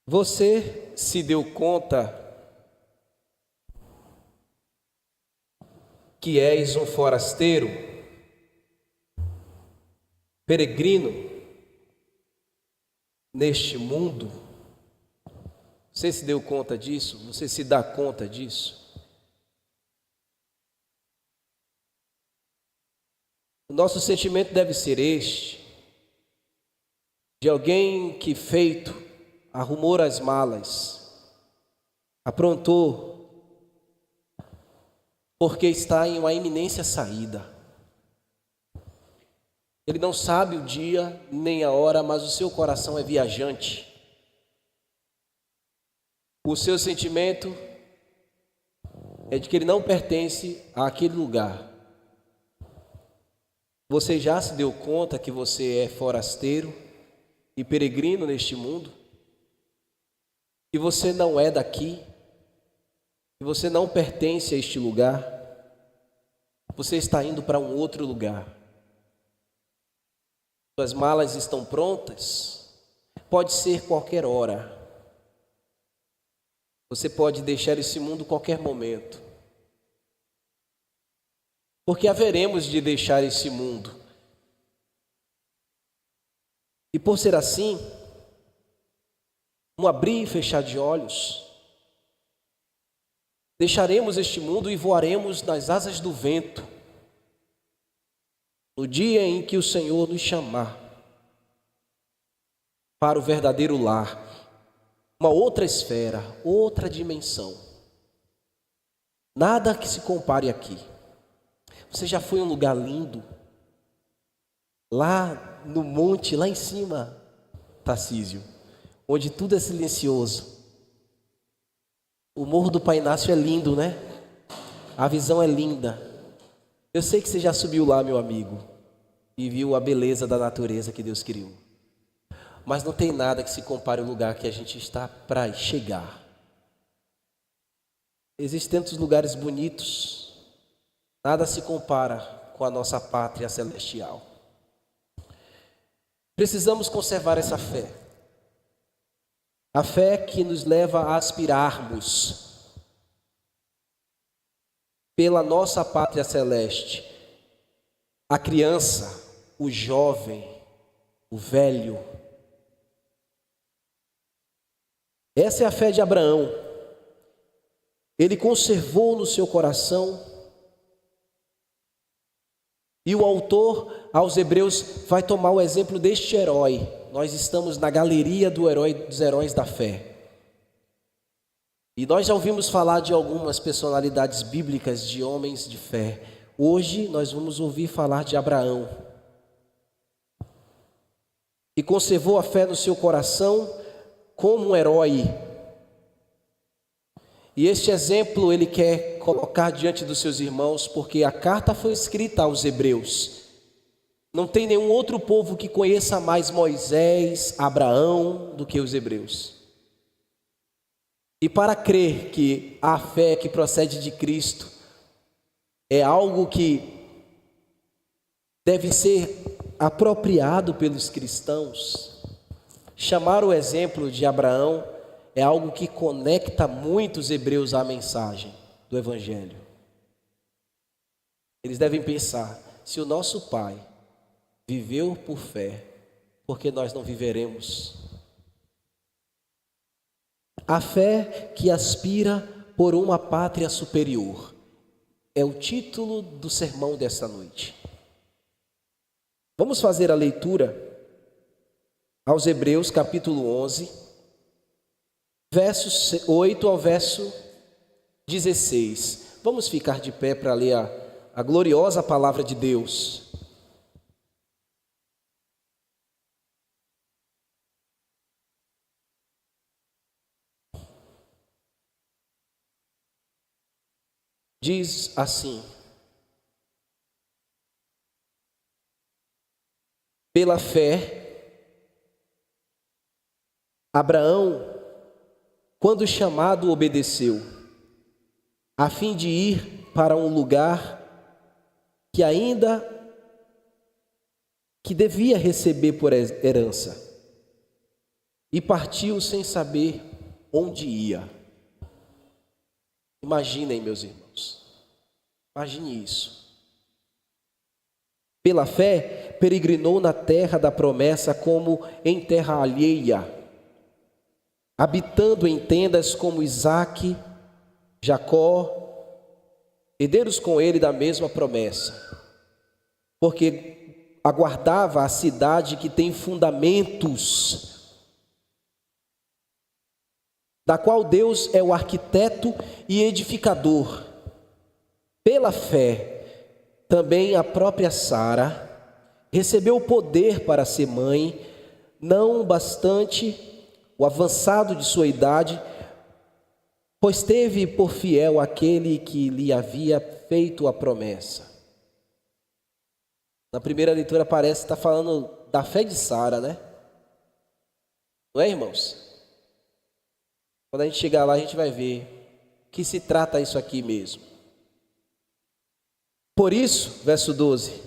Você se deu conta que és um forasteiro, peregrino neste mundo? Você se deu conta disso? Você se dá conta disso? O nosso sentimento deve ser este, de alguém que feito, arrumou as malas, aprontou, porque está em uma iminência saída. Ele não sabe o dia nem a hora, mas o seu coração é viajante. O seu sentimento é de que ele não pertence àquele lugar. Você já se deu conta que você é forasteiro e peregrino neste mundo? Que você não é daqui? Que você não pertence a este lugar? Você está indo para um outro lugar. Suas malas estão prontas? Pode ser qualquer hora. Você pode deixar esse mundo qualquer momento. Porque haveremos de deixar esse mundo. E por ser assim, um abrir e fechar de olhos, deixaremos este mundo e voaremos nas asas do vento, no dia em que o Senhor nos chamar para o verdadeiro lar, uma outra esfera, outra dimensão. Nada que se compare aqui. Você já foi a um lugar lindo? Lá no monte, lá em cima, Tarcísio, onde tudo é silencioso. O Morro do Pai Inácio é lindo, né? A visão é linda. Eu sei que você já subiu lá, meu amigo, e viu a beleza da natureza que Deus criou. Mas não tem nada que se compare ao lugar que a gente está para chegar. Existem tantos lugares bonitos, nada se compara com a nossa pátria celestial. Precisamos conservar essa fé. A fé que nos leva a aspirarmos pela nossa pátria celeste. A criança, o jovem, o velho. Essa é a fé de Abraão. Ele conservou no seu coração. E o autor aos Hebreus vai tomar o exemplo deste herói. Nós estamos na galeria dos heróis da fé. E nós já ouvimos falar de algumas personalidades bíblicas de homens de fé. Hoje nós vamos ouvir falar de Abraão, que conservou a fé no seu coração como um herói. E este exemplo ele quer colocar diante dos seus irmãos, porque a carta foi escrita aos Hebreus. Não tem nenhum outro povo que conheça mais Moisés, Abraão, do que os Hebreus. E para crer que a fé que procede de Cristo é algo que deve ser apropriado pelos cristãos, chamar o exemplo de Abraão é algo que conecta muitos hebreus à mensagem do Evangelho. Eles devem pensar, se o nosso pai viveu por fé, por que nós não viveremos? A fé que aspira por uma pátria superior é o título do sermão desta noite. Vamos fazer a leitura aos Hebreus capítulo 11, versos 8 ao verso 16. Vamos ficar de pé para ler a gloriosa palavra de Deus. Diz assim: pela fé, Abraão, quando chamado, obedeceu, a fim de ir para um lugar que devia receber por herança. e partiu sem saber onde ia. Imaginem, meus irmãos, imagine isso. Pela fé, peregrinou na terra da promessa como em terra alheia, habitando em tendas como Isaque, Jacó, herdeiros com ele da mesma promessa, porque aguardava a cidade que tem fundamentos, da qual Deus é o arquiteto e edificador. Pela fé, também a própria Sara recebeu o poder para ser mãe, não bastante o avançado de sua idade, pois teve por fiel aquele que lhe havia feito a promessa. Na primeira leitura parece estar falando da fé de Sara, né? Não é, irmãos? Quando a gente chegar lá, a gente vai ver que se trata isso aqui mesmo. Por isso, verso 12,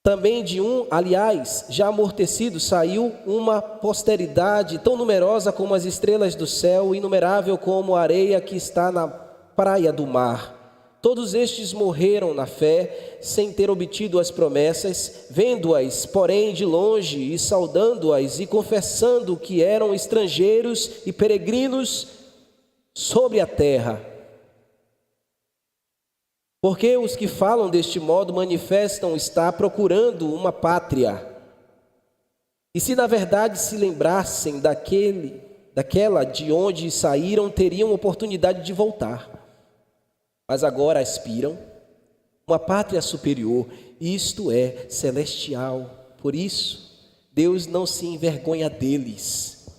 também de um, aliás, já amortecido, saiu uma posteridade tão numerosa como as estrelas do céu, inumerável como a areia que está na praia do mar. Todos estes morreram na fé, sem ter obtido as promessas, vendo-as, porém, de longe, e saudando-as, e confessando que eram estrangeiros e peregrinos sobre a terra. Porque os que falam deste modo manifestam estar procurando uma pátria. E se na verdade se lembrassem daquela de onde saíram, teriam oportunidade de voltar. Mas agora aspiram uma pátria superior, isto é, celestial. Por isso, Deus não se envergonha deles,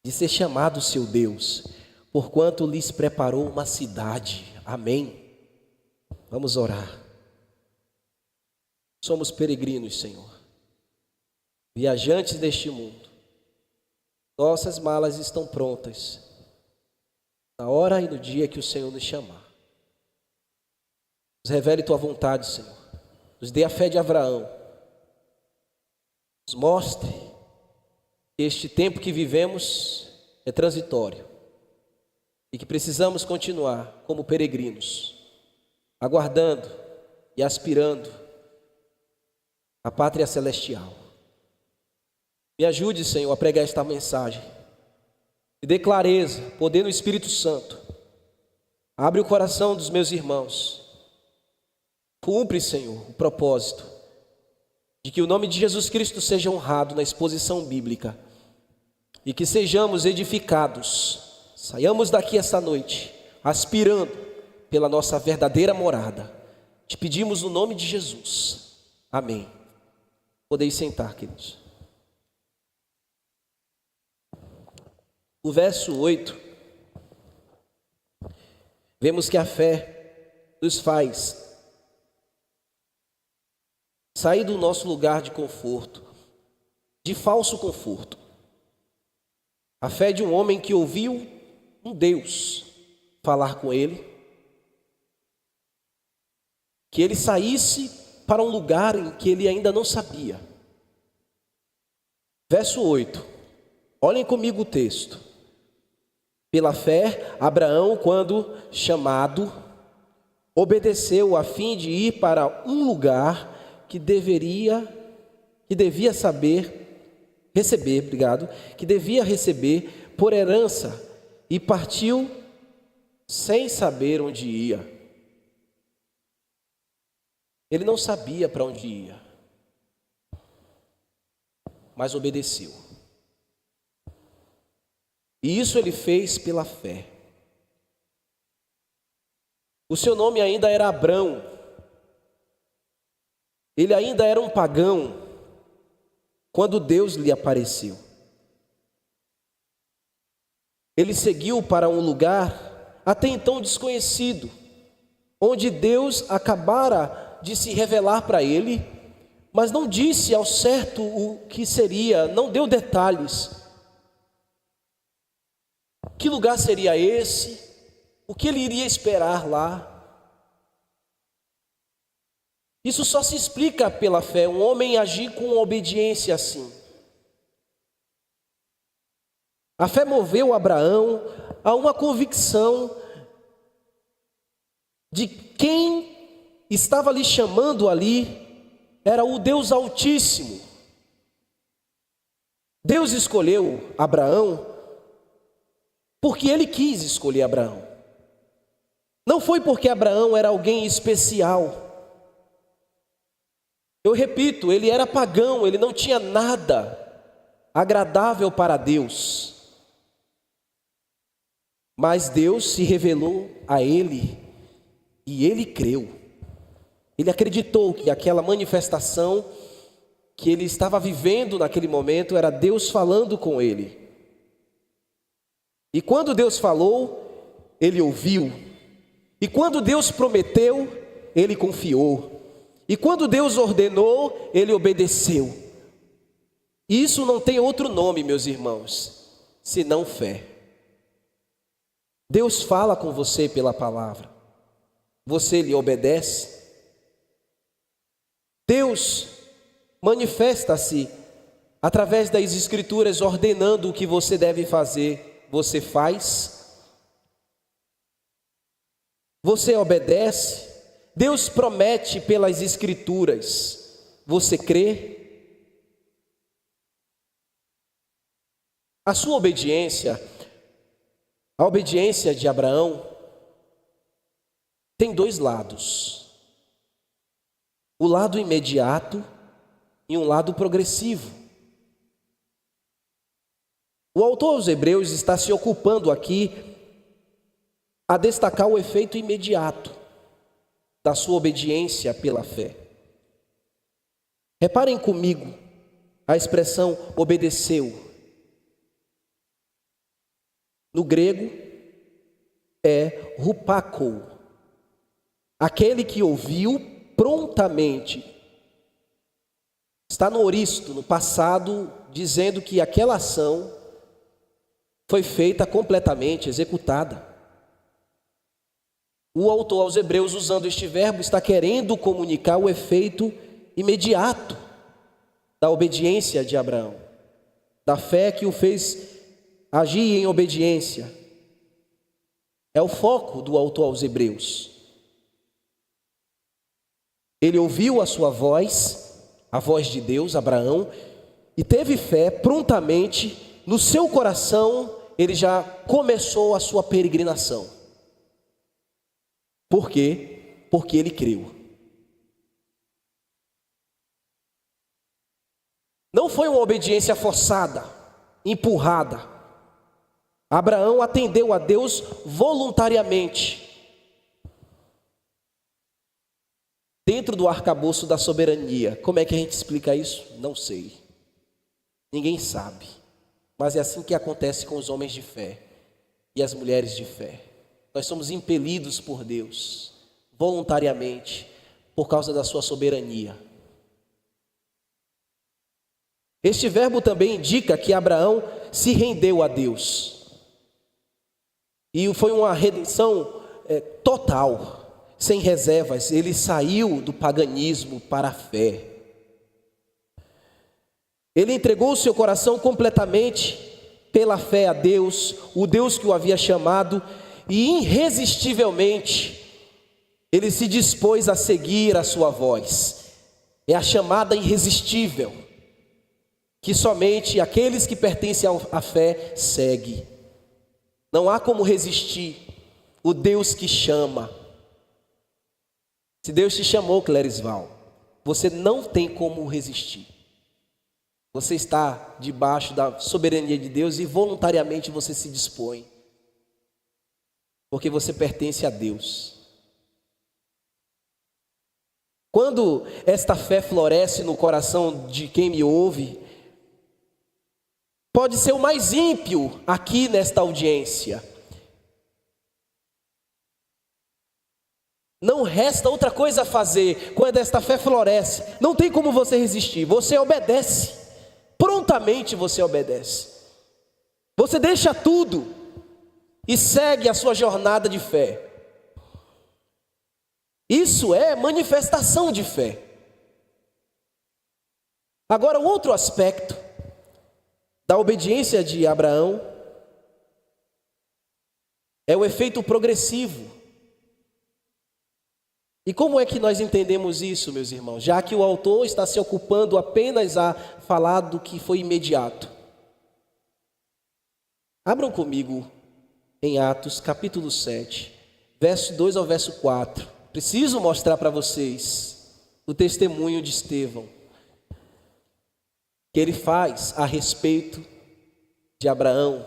de ser chamado seu Deus, porquanto lhes preparou uma cidade. Amém. Vamos orar. Somos peregrinos, Senhor, viajantes deste mundo. Nossas malas estão prontas, na hora e no dia que o Senhor nos chamar. Nos revele tua vontade, Senhor. Nos dê a fé de Abraão. Nos mostre que este tempo que vivemos é transitório e que precisamos continuar como peregrinos, aguardando e aspirando a pátria celestial. Me ajude, Senhor, a pregar esta mensagem. Me dê clareza, poder no Espírito Santo. Abre o coração dos meus irmãos. Cumpre, Senhor, o propósito de que o nome de Jesus Cristo seja honrado na exposição bíblica e que sejamos edificados. Saiamos daqui esta noite, aspirando pela nossa verdadeira morada. Te pedimos no nome de Jesus. Amém. Podeis sentar, queridos. O verso 8, vemos que a fé nos faz sair do nosso lugar de conforto, de falso conforto. A fé de um homem que ouviu um Deus falar com ele, que ele saísse para um lugar em que ele ainda não sabia. Verso 8, olhem comigo o texto. Pela fé, Abraão, quando chamado, obedeceu a fim de ir para um lugar que devia receber por herança, e partiu sem saber onde ia. Ele não sabia para onde ia, mas obedeceu. E isso ele fez pela fé. O seu nome ainda era Abrão. Ele ainda era um pagão quando Deus lhe apareceu. Ele seguiu para um lugar até então desconhecido, onde Deus acabara de se revelar para ele, mas não disse ao certo o que seria, não deu detalhes. Que lugar seria esse? O que ele iria esperar lá? Isso só se explica pela fé, um homem agir com obediência assim. A fé moveu Abraão a uma convicção de quem estava lhe chamando ali era o Deus Altíssimo. Deus escolheu Abraão porque ele quis escolher Abraão. Não foi porque Abraão era alguém especial. Eu repito, ele era pagão, ele não tinha nada agradável para Deus. Mas Deus se revelou a ele e ele creu. Ele acreditou que aquela manifestação que ele estava vivendo naquele momento era Deus falando com ele. E quando Deus falou, ele ouviu. E quando Deus prometeu, ele confiou. E quando Deus ordenou, ele obedeceu. Isso não tem outro nome, meus irmãos, senão fé. Deus fala com você pela palavra. Você lhe obedece? Deus manifesta-se através das Escrituras, ordenando o que você deve fazer. Você faz? Você obedece? Deus promete pelas Escrituras. Você crê? A sua obediência, a obediência de Abraão, tem dois lados. O lado imediato e um lado progressivo. O autor aos Hebreus está se ocupando aqui a destacar o efeito imediato da sua obediência pela fé. Reparem comigo a expressão obedeceu. No grego é rupako, aquele que ouviu prontamente. Está no oristo, no passado, dizendo que aquela ação foi feita completamente, executada. O autor aos Hebreus, usando este verbo, está querendo comunicar o efeito imediato da obediência de Abraão, da fé que o fez agir em obediência. É o foco do autor aos Hebreus. Ele ouviu a sua voz, a voz de Deus, Abraão, e teve fé prontamente. No seu coração, ele já começou a sua peregrinação. Por quê? Porque ele creu. Não foi uma obediência forçada, empurrada. Abraão atendeu a Deus voluntariamente, dentro do arcabouço da soberania. Como é que a gente explica isso? Não sei. Ninguém sabe. Mas é assim que acontece com os homens de fé e as mulheres de fé. Nós somos impelidos por Deus, voluntariamente, por causa da sua soberania. Este verbo também indica que Abraão se rendeu a Deus. E foi uma redenção total, sem reservas. Ele saiu do paganismo para a fé. Ele entregou o seu coração completamente pela fé a Deus, o Deus que o havia chamado, e irresistivelmente ele se dispôs a seguir a sua voz. É a chamada irresistível, que somente aqueles que pertencem à fé seguem. Não há como resistir o Deus que chama. Se Deus te chamou, Clerisval, você não tem como resistir. Você está debaixo da soberania de Deus e voluntariamente você se dispõe, porque você pertence a Deus. Quando esta fé floresce no coração de quem me ouve, pode ser o mais ímpio aqui nesta audiência. Não resta outra coisa a fazer quando esta fé floresce. Não tem como você resistir. Você obedece. Prontamente você obedece. Você deixa tudo e segue a sua jornada de fé. Isso é manifestação de fé. Agora, o outro aspecto da obediência de Abraão É o efeito progressivo. E como é que nós entendemos isso, meus irmãos? Já que o autor está se ocupando apenas a falar do que foi imediato. Abram comigo em Atos capítulo 7, verso 2 ao verso 4. Preciso mostrar para vocês o testemunho de Estevão, que ele faz a respeito de Abraão.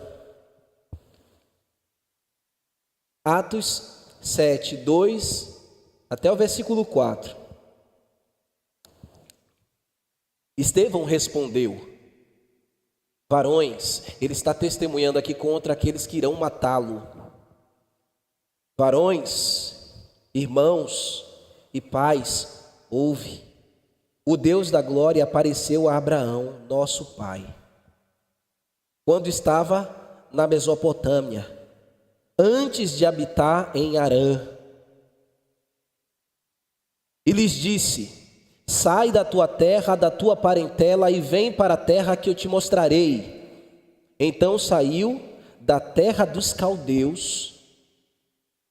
Atos 7, 2 até o versículo 4. Estevão respondeu: varões, ele está testemunhando aqui contra aqueles que irão matá-lo. Varões, irmãos e pais, ouve. O Deus da glória apareceu a Abraão, nosso pai, quando estava na Mesopotâmia, antes de habitar em Harã. E lhes disse: sai da tua terra, da tua parentela e vem para a terra que eu te mostrarei. Então saiu da terra dos caldeus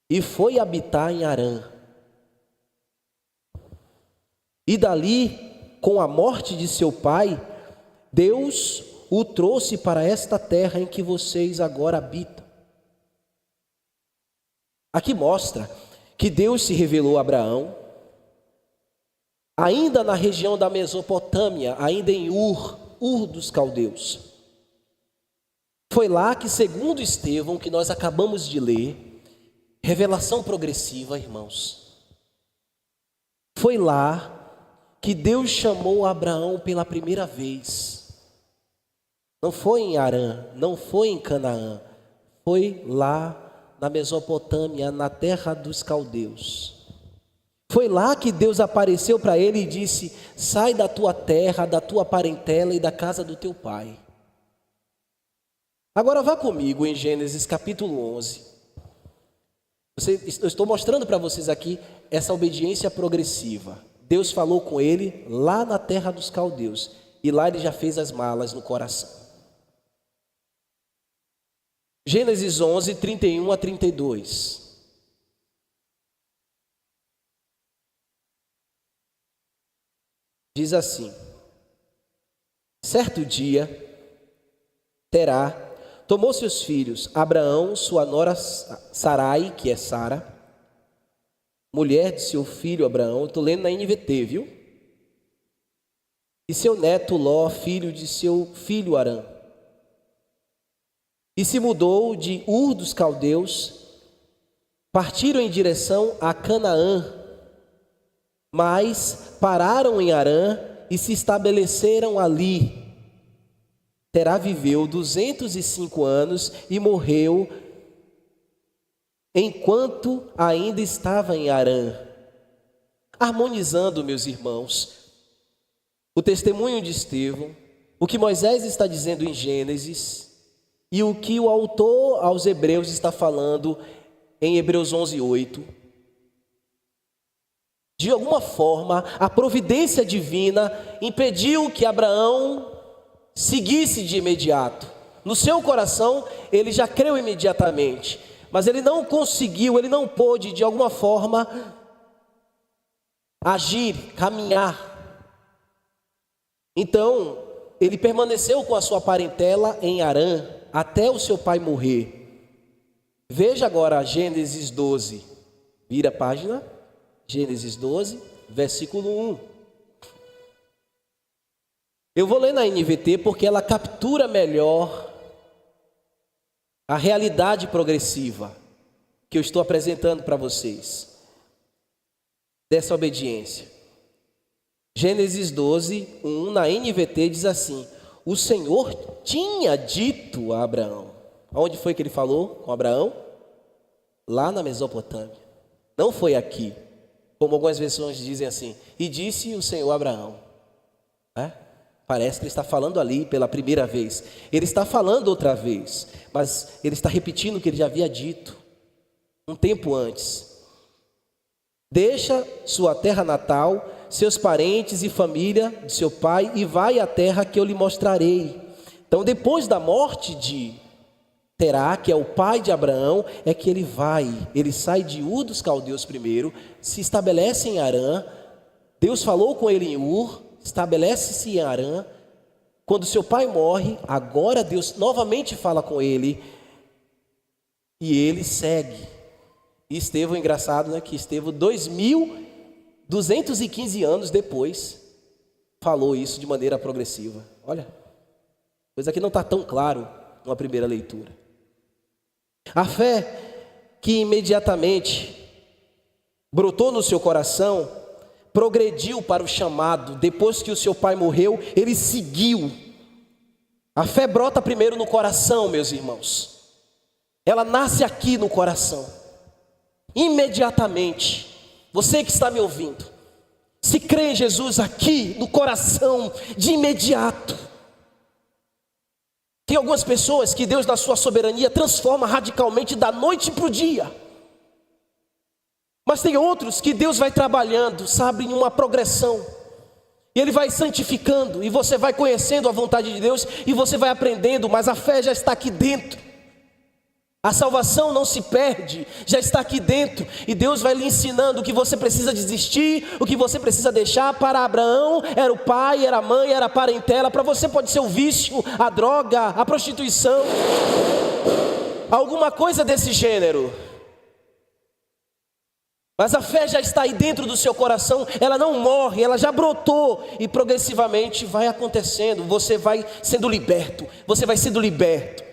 e foi habitar em Harã. E dali, com a morte de seu pai, Deus o trouxe para esta terra em que vocês agora habitam. Aqui mostra que Deus se revelou a Abraão, ainda na região da Mesopotâmia, ainda em Ur dos caldeus. Foi lá que, segundo Estevão, que nós acabamos de ler, revelação progressiva, irmãos. Foi lá que Deus chamou Abraão pela primeira vez. Não foi em Harã, não foi em Canaã, foi lá na Mesopotâmia, na terra dos caldeus. Foi lá que Deus apareceu para ele e disse: sai da tua terra, da tua parentela e da casa do teu pai. Agora vá comigo em Gênesis capítulo 11. Eu estou mostrando para vocês aqui essa obediência progressiva. Deus falou com ele lá na terra dos caldeus, e lá ele já fez as malas no coração. Gênesis 11, 31 a 32. Diz assim: certo dia, Terá tomou seus filhos, Abraão, sua nora Sarai, que é Sara, mulher de seu filho Abraão, estou lendo na NVT, viu? E seu neto Ló, filho de seu filho Harã. E se mudou de Ur dos caldeus, partiram em direção a Canaã, mas pararam em Harã e se estabeleceram ali. Terá viveu 205 anos e morreu enquanto ainda estava em Harã. Harmonizando, meus irmãos, o testemunho de Estevão, o que Moisés está dizendo em Gênesis e o que o autor aos Hebreus está falando em Hebreus 11:8. De alguma forma, a providência divina impediu que Abraão seguisse de imediato. No seu coração, ele já creu imediatamente, mas ele não conseguiu, ele não pôde, de alguma forma, agir, caminhar. Então, ele permaneceu com a sua parentela em Harã, até o seu pai morrer. Veja agora Gênesis 12. Vira a página. Gênesis 12, versículo 1. Eu vou ler na NVT porque ela captura melhor a realidade progressiva que eu estou apresentando para vocês, dessa obediência. Gênesis 12, 1, na NVT diz assim: o Senhor tinha dito a Abraão. Onde foi que ele falou com Abraão? Lá na Mesopotâmia. Não foi aqui, como algumas versões dizem assim: e disse o Senhor a Abraão. Parece que ele está falando ali pela primeira vez. Ele está falando outra vez, mas ele está repetindo o que ele já havia dito um tempo antes. Deixa sua terra natal, seus parentes e família de seu pai, e vai à terra que eu lhe mostrarei. Então, depois da morte de Terá, que é o pai de Abraão, é que ele sai de Ur dos Caldeus primeiro, se estabelece em Harã. Deus falou com ele em Ur, estabelece-se em Harã. Quando seu pai morre, agora Deus novamente fala com ele, e ele segue. E Estevão, engraçado, né, que Estevão 2215 anos depois falou isso de maneira progressiva. Olha, coisa que não está tão claro numa primeira leitura. A fé que imediatamente brotou no seu coração progrediu para o chamado. Depois que o seu pai morreu, ele seguiu. A fé brota primeiro no coração, meus irmãos. Ela nasce aqui no coração. Imediatamente, você que está me ouvindo, se crê em Jesus aqui no coração, de imediato. Tem algumas pessoas que Deus, na sua soberania, transforma radicalmente da noite para o dia. Mas tem outros que Deus vai trabalhando, sabe, em uma progressão. E Ele vai santificando, e você vai conhecendo a vontade de Deus, e você vai aprendendo, mas a fé já está aqui dentro. A salvação não se perde, já está aqui dentro. E Deus vai lhe ensinando o que você precisa desistir, o que você precisa deixar. Para Abraão era o pai, era a mãe, era a parentela. Para você pode ser o vício, a droga, a prostituição, alguma coisa desse gênero. Mas a fé já está aí dentro do seu coração, ela não morre, ela já brotou. E progressivamente vai acontecendo, você vai sendo liberto, você vai sendo liberto.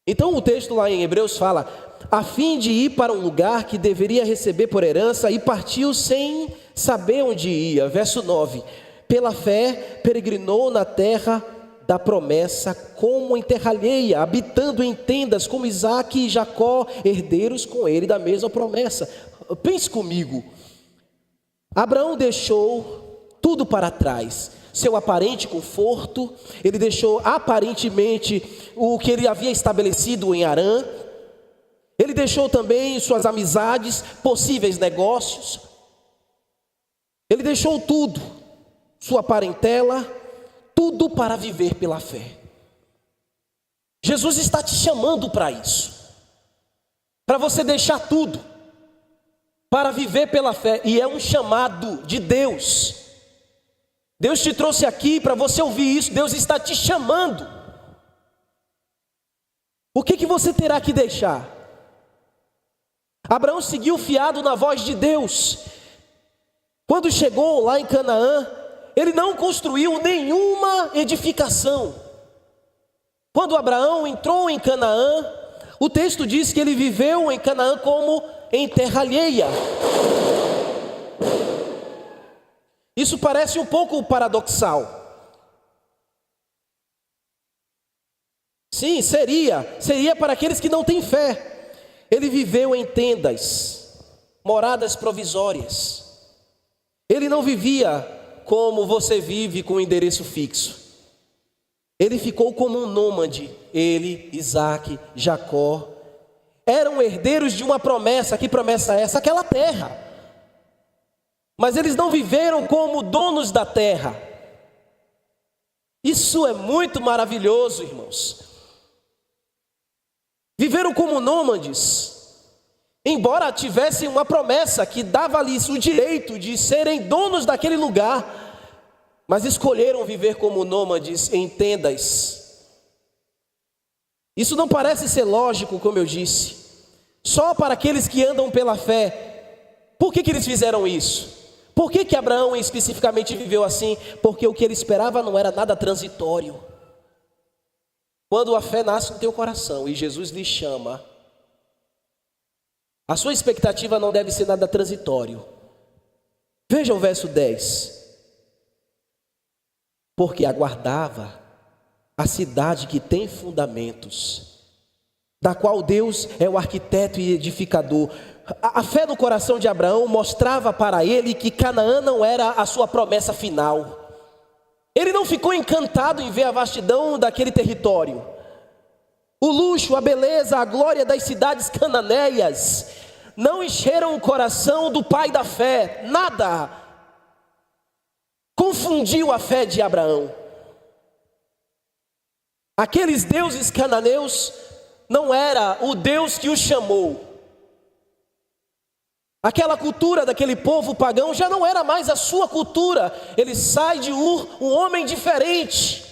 Então o texto lá em Hebreus fala, a fim de ir para um lugar que deveria receber por herança, e partiu sem saber onde ia. Verso 9, pela fé peregrinou na terra da promessa como em terra alheia, habitando em tendas como Isaque e Jacó, herdeiros com ele da mesma promessa. Pense comigo, Abraão deixou tudo para trás, seu aparente conforto, ele deixou aparentemente o que ele havia estabelecido em Harã, ele deixou também suas amizades, possíveis negócios, ele deixou tudo, sua parentela, tudo para viver pela fé. Jesus está te chamando para isso, para você deixar tudo, para viver pela fé, e é um chamado de Deus. Deus te trouxe aqui para você ouvir isso. Deus está te chamando. O que você terá que deixar? Abraão seguiu fiado na voz de Deus. Quando chegou lá em Canaã, ele não construiu nenhuma edificação. Quando Abraão entrou em Canaã, o texto diz que ele viveu em Canaã como em terra alheia. Isso parece um pouco paradoxal. Sim, seria para aqueles que não têm fé. Ele viveu em tendas, moradas provisórias. Ele não vivia como você vive com um endereço fixo. Ele ficou como um nômade. Ele, Isaque, Jacó eram herdeiros de uma promessa. Que promessa é essa? Aquela terra. Mas eles não viveram como donos da terra. Isso é muito maravilhoso, irmãos. Viveram como nômades, embora tivessem uma promessa que dava-lhes o direito de serem donos daquele lugar, mas escolheram viver como nômades em tendas. Isso não parece ser lógico, como eu disse, só para aqueles que andam pela fé. Por que eles fizeram isso? Por que Abraão especificamente viveu assim? Porque o que ele esperava não era nada transitório. Quando a fé nasce no teu coração e Jesus lhe chama, a sua expectativa não deve ser nada transitório. Veja o verso 10. Porque aguardava a cidade que tem fundamentos, da qual Deus é o arquiteto e edificador. A fé no coração de Abraão mostrava para ele que Canaã não era a sua promessa final. Ele não ficou encantado em ver a vastidão daquele território, o luxo, a beleza, a glória das cidades cananeias não encheram o coração do pai da fé, nada. Com confundiu a fé de Abraão. Aqueles deuses cananeus não era o Deus que o chamou. Aquela cultura daquele povo pagão já não era mais a sua cultura. Ele sai de Ur, um homem diferente.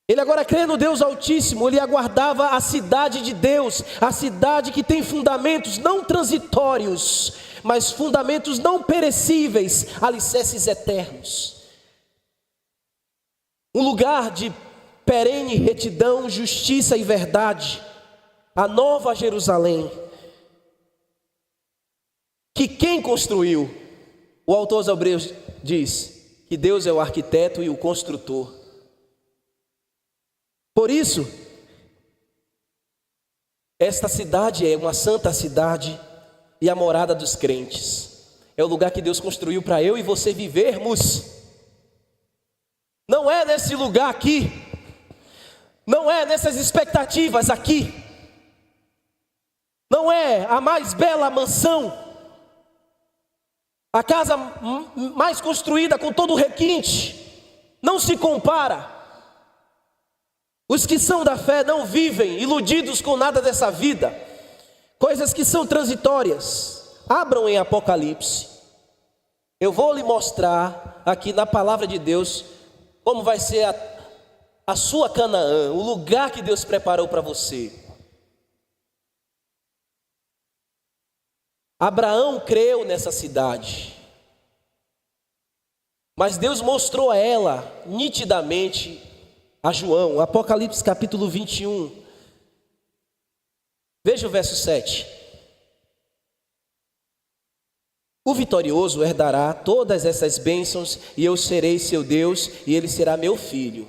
Ele agora crê no Deus Altíssimo. Ele aguardava a cidade de Deus, a cidade que tem fundamentos não transitórios, mas fundamentos não perecíveis, alicerces eternos. Um lugar de perene retidão, justiça e verdade, a nova Jerusalém. Que quem construiu? O autor aos Hebreus diz que Deus é o arquiteto e o construtor. Por isso, esta cidade é uma santa cidade e a morada dos crentes. É o lugar que Deus construiu para eu e você vivermos. Não é nesse lugar aqui, não é nessas expectativas aqui, não é a mais bela mansão, a casa mais construída com todo o requinte, não se compara. Os que são da fé não vivem iludidos com nada dessa vida, coisas que são transitórias. Abram em Apocalipse, eu vou lhe mostrar aqui na palavra de Deus como vai ser a sua Canaã, o lugar que Deus preparou para você. Abraão creu nessa cidade, mas Deus mostrou a ela nitidamente a João, Apocalipse capítulo 21. Veja o verso 7. O vitorioso herdará todas essas bênçãos, e eu serei seu Deus, e ele será meu filho.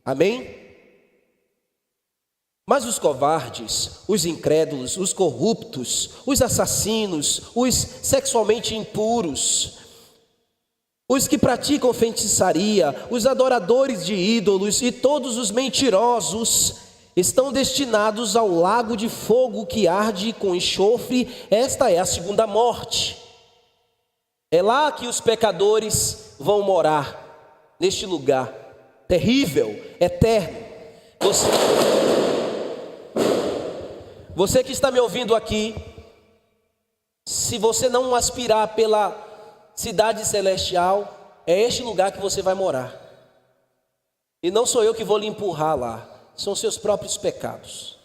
Amém? Mas os covardes, os incrédulos, os corruptos, os assassinos, os sexualmente impuros, os que praticam feitiçaria, os adoradores de ídolos e todos os mentirosos estão destinados ao lago de fogo que arde com enxofre. Esta é a segunda morte. É lá que os pecadores vão morar, neste lugar terrível, eterno. Você que está me ouvindo aqui, se você não aspirar pela cidade celestial, é este lugar que você vai morar. E não sou eu que vou lhe empurrar lá, são seus próprios pecados.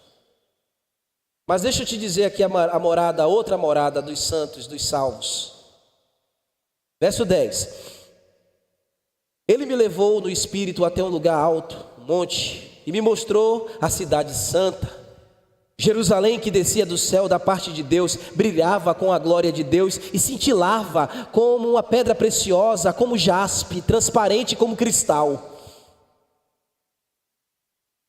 Mas deixa eu te dizer aqui a morada, a outra morada dos santos, dos salvos. Verso 10. Ele me levou no espírito até um lugar alto, um monte, e me mostrou a cidade santa, Jerusalém, que descia do céu da parte de Deus, brilhava com a glória de Deus e cintilava como uma pedra preciosa, como jaspe, transparente como cristal.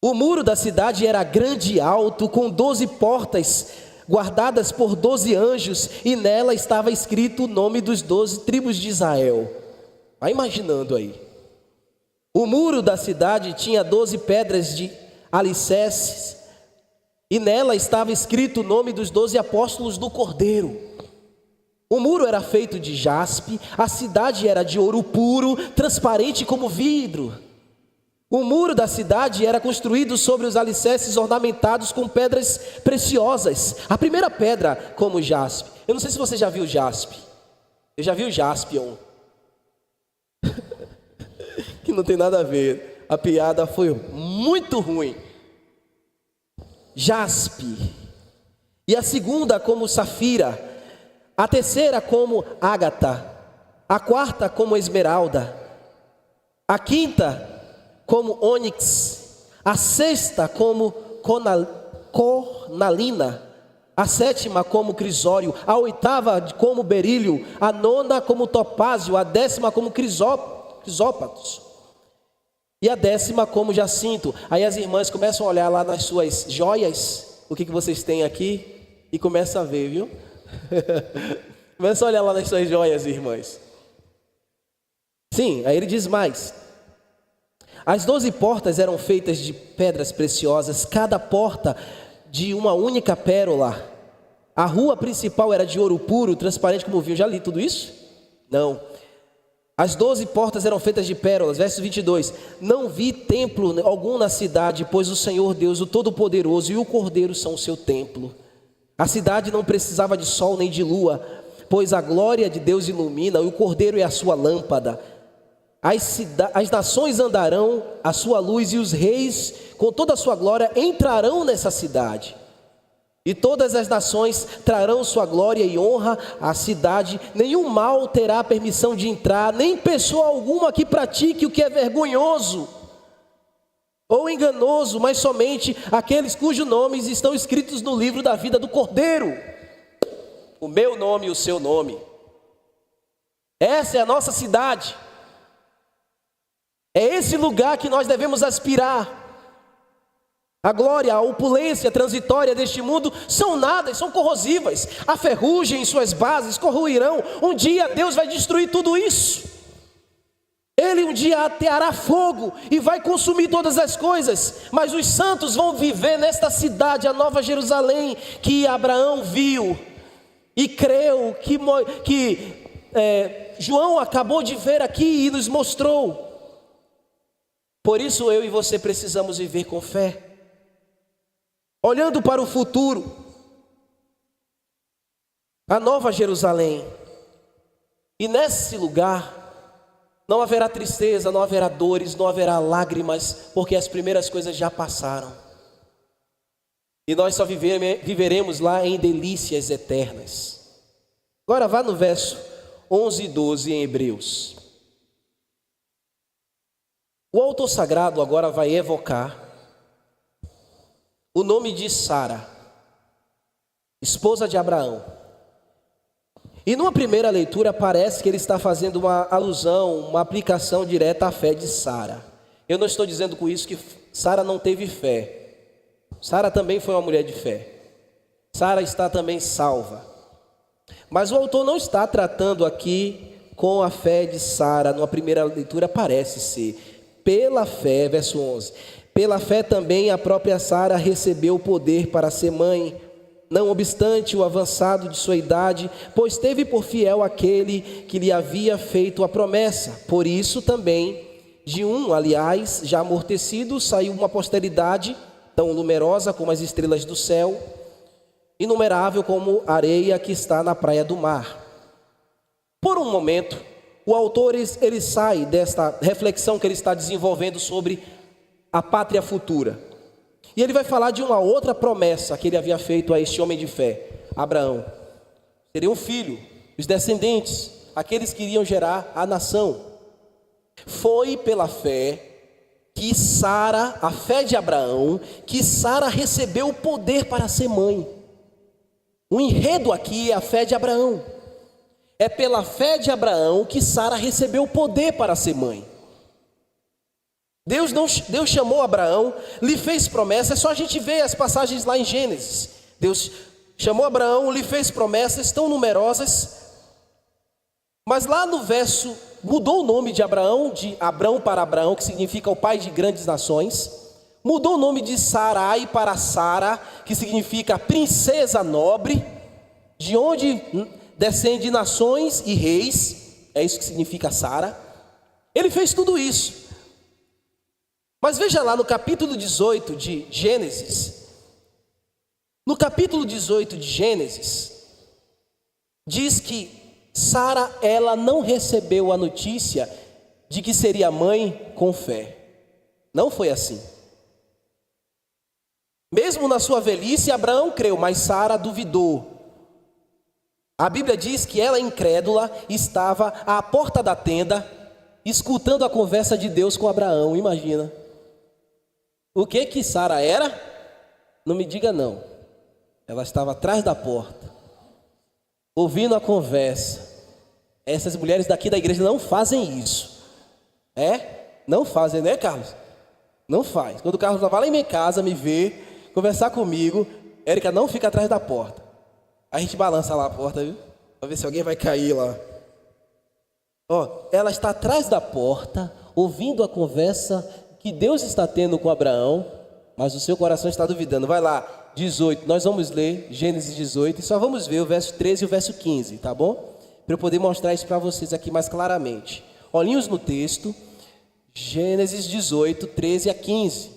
O muro da cidade era grande e alto, com 12 portas, guardadas por 12 anjos, e nela estava escrito o nome dos 12 tribos de Israel. Vai imaginando aí. O muro da cidade tinha 12 pedras de alicerces, e nela estava escrito o nome dos 12 apóstolos do Cordeiro. O muro era feito de jaspe, a cidade era de ouro puro, transparente como vidro. O muro da cidade era construído sobre os alicerces ornamentados com pedras preciosas. A primeira pedra como jaspe. Eu não sei se você já viu jaspe. Eu já vi o jaspion. Que não tem nada a ver. A piada foi muito ruim. Jaspe. E a segunda como safira. A terceira como ágata. A quarta como esmeralda. A quinta como ônix. A sexta como cornalina. A sétima como crisólio. A oitava como berílio. A nona como topázio. A décima como crisópatos. E a décima como jacinto. Aí as irmãs começam a olhar lá nas suas joias, o que vocês têm aqui, e começam a ver, viu? Começa a olhar lá nas suas joias, irmãs. Sim, aí ele diz mais. As 12 portas eram feitas de pedras preciosas, cada porta de uma única pérola. A rua principal era de ouro puro, transparente como vinho. Já li tudo isso? Não. As 12 portas eram feitas de pérolas. Verso 22. Não vi templo algum na cidade, pois o Senhor Deus, o Todo-Poderoso, e o Cordeiro são o seu templo. A cidade não precisava de sol nem de lua, pois a glória de Deus ilumina, e o Cordeiro é a sua lâmpada. As nações andarão à sua luz, e os reis, com toda a sua glória, entrarão nessa cidade. E todas as nações trarão sua glória e honra à cidade. Nenhum mal terá permissão de entrar, nem pessoa alguma que pratique o que é vergonhoso ou enganoso, mas somente aqueles cujos nomes estão escritos no livro da vida do Cordeiro. O meu nome e o seu nome. Essa é a nossa cidade. É esse lugar que nós devemos aspirar. A glória, a opulência transitória deste mundo são nada, são corrosivas. A ferrugem em suas bases corroirão. Um dia Deus vai destruir tudo isso. Ele um dia ateará fogo e vai consumir todas as coisas. Mas os santos vão viver nesta cidade, a Nova Jerusalém, que Abraão viu e creu, que João acabou de ver aqui e nos mostrou. Por isso eu e você precisamos viver com fé, olhando para o futuro, a Nova Jerusalém. E nesse lugar não haverá tristeza, não haverá dores, não haverá lágrimas, porque as primeiras coisas já passaram. E nós só viveremos lá em delícias eternas. Agora vá no verso 11 e 12 em Hebreus. O autor sagrado agora vai evocar o nome de Sara, esposa de Abraão. E numa primeira leitura parece que ele está fazendo uma alusão, uma aplicação direta à fé de Sara. Eu não estou dizendo com isso que Sara não teve fé. Sara também foi uma mulher de fé. Sara está também salva. Mas o autor não está tratando aqui com a fé de Sara. Numa primeira leitura parece ser. Pela fé, verso 11. Pela fé também a própria Sara recebeu o poder para ser mãe, não obstante o avançado de sua idade, pois teve por fiel aquele que lhe havia feito a promessa. Por isso também, de um, aliás, já amortecido, saiu uma posteridade tão numerosa como as estrelas do céu, inumerável como a areia que está na praia do mar. Por um momento, o autor ele sai desta reflexão que ele está desenvolvendo sobre a pátria futura. E ele vai falar de uma outra promessa que ele havia feito a este homem de fé, Abraão. Seria um filho, os descendentes, aqueles que iriam gerar a nação. Foi pela fé que Sara, a fé de Abraão, que Sara recebeu o poder para ser mãe. O enredo aqui é a fé de Abraão. É pela fé de Abraão que Sara recebeu o poder para ser mãe. Deus chamou Abraão, lhe fez promessas. É só a gente ver as passagens lá em Gênesis. Deus chamou Abraão, lhe fez promessas tão numerosas. Mas lá no verso, mudou o nome de Abraão, de Abrão para Abraão, que significa o pai de grandes nações. Mudou o nome de Sarai para Sara, que significa princesa nobre, de onde descende nações e reis. É isso que significa Sara. Ele fez tudo isso. Mas veja lá no capítulo 18 de Gênesis. No capítulo 18 de Gênesis, diz que Sara, ela não recebeu a notícia de que seria mãe com fé. Não foi assim. Mesmo na sua velhice, Abraão creu, mas Sara duvidou. A Bíblia diz que ela, incrédula, estava à porta da tenda, escutando a conversa de Deus com Abraão. Imagina. O que Sara era? Não me diga não. Ela estava atrás da porta, ouvindo a conversa. Essas mulheres daqui da igreja não fazem isso. Não fazem, né, Carlos? Não faz. Quando o Carlos vai lá em minha casa me ver, conversar comigo, Érica não fica atrás da porta. A gente balança lá a porta, viu? Para ver se alguém vai cair lá. Ela está atrás da porta, ouvindo a conversa que Deus está tendo com Abraão, mas o seu coração está duvidando. Vai lá, 18, nós vamos ler Gênesis 18 e só vamos ver o verso 13 e o verso 15, tá bom? Para eu poder mostrar isso para vocês aqui mais claramente. Olhinhos no texto, Gênesis 18, 13 a 15.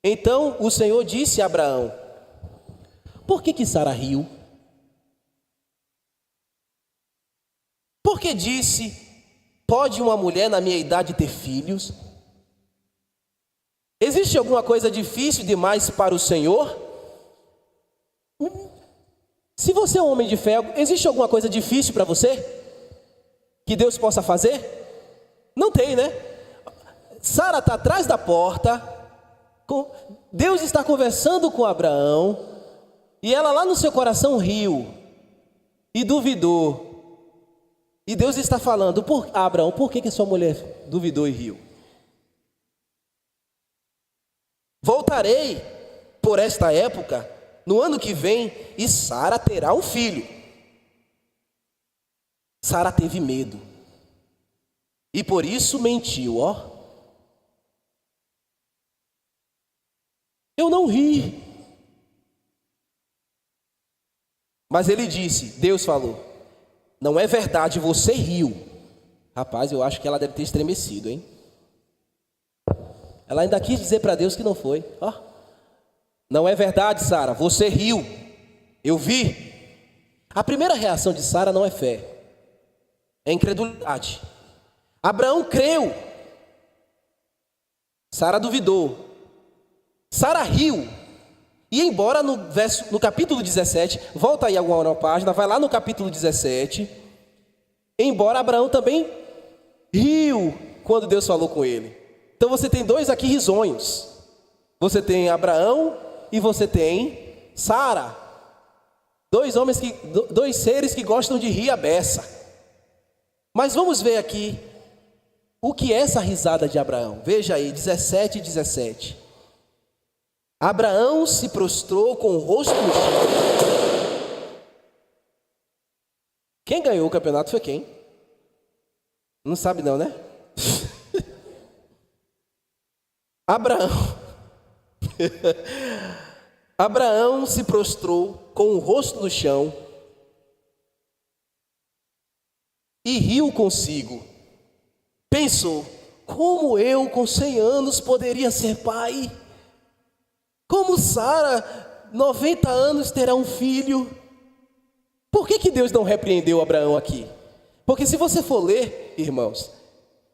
Então o Senhor disse a Abraão: por que Sara riu? Por que disse: pode uma mulher na minha idade ter filhos? Existe alguma coisa difícil demais para o Senhor? Se você é um homem de fé, existe alguma coisa difícil para você? Que Deus possa fazer? Não tem, né? Sara está atrás da porta, Deus está conversando com Abraão, e ela lá no seu coração riu e duvidou. E Deus está falando: Abraão, por que sua mulher duvidou e riu? Voltarei por esta época, no ano que vem, e Sara terá um filho. Sara teve medo, e por isso mentiu, eu não ri. Mas ele disse, Deus falou: não é verdade, você riu. Rapaz, eu acho que ela deve ter estremecido, hein? Ela ainda quis dizer para Deus que não foi. Não é verdade, Sara, você riu. Eu vi. A primeira reação de Sara não é fé, é incredulidade. Abraão creu, Sara duvidou. Sara riu. E embora no capítulo 17, volta aí alguma página, vai lá no capítulo 17, embora Abraão também riu quando Deus falou com ele. Então você tem dois aqui risonhos. Você tem Abraão e você tem Sara. Dois seres que gostam de rir a beça. Mas vamos ver aqui o que é essa risada de Abraão. Veja aí, 17 e 17. Abraão se prostrou com o rosto no chão. Quem ganhou o campeonato foi quem? Não sabe não, né? Abraão se prostrou com o rosto no chão e riu consigo. Pensou: como eu com 100 anos poderia ser pai? Como Sara, 90 anos, terá um filho? Por que Deus não repreendeu Abraão aqui? Porque se você for ler, irmãos,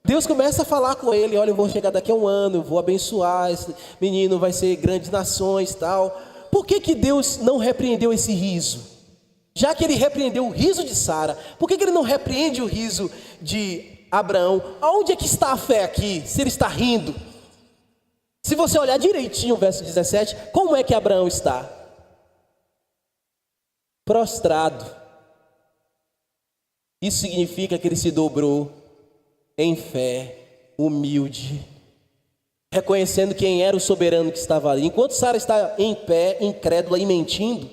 Deus começa a falar com ele: olha, eu vou chegar daqui a um ano, eu vou abençoar, esse menino vai ser grandes nações, tal. Por que Deus não repreendeu esse riso? Já que ele repreendeu o riso de Sara, por que ele não repreende o riso de Abraão? Aonde é que está a fé aqui, se ele está rindo? Se você olhar direitinho o verso 17, como é que Abraão está? Prostrado. Isso significa que ele se dobrou em fé, humilde, reconhecendo quem era o soberano que estava ali. Enquanto Sara está em pé, incrédula e mentindo,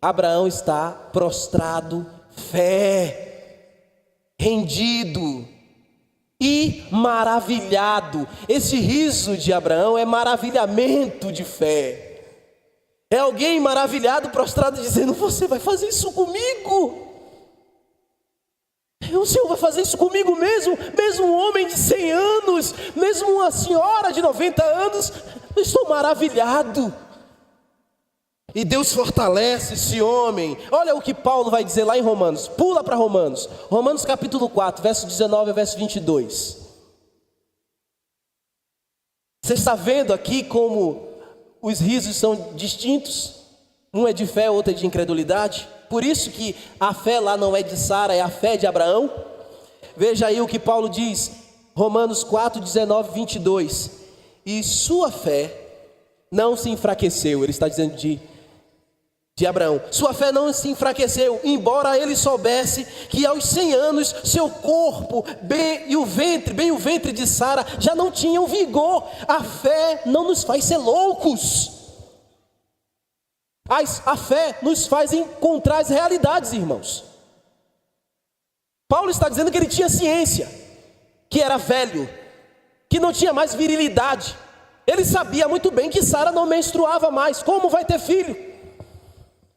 Abraão está prostrado, fé, rendido e maravilhado. Esse riso de Abraão é maravilhamento de fé. É alguém maravilhado, prostrado, dizendo: você vai fazer isso comigo? O Senhor vai fazer isso comigo mesmo? Mesmo um homem de 100 anos, mesmo uma senhora de 90 anos, eu estou maravilhado. E Deus fortalece esse homem. Olha o que Paulo vai dizer lá em Romanos. Pula para Romanos. Romanos capítulo 4, verso 19 e verso 22. Você está vendo aqui como os risos são distintos? Um é de fé, outro é de incredulidade. Por isso que a fé lá não é de Sara, é a fé de Abraão. Veja aí o que Paulo diz. Romanos 4, 19 e 22. E sua fé não se enfraqueceu. Ele está dizendo de Abraão. Sua fé não se enfraqueceu, embora ele soubesse que aos 100 anos seu corpo, bem o ventre de Sara já não tinham vigor. A fé não nos faz ser loucos. A fé nos faz encontrar as realidades, irmãos. Paulo está dizendo que ele tinha ciência, que era velho, que não tinha mais virilidade. Ele sabia muito bem que Sara não menstruava mais. Como vai ter filho?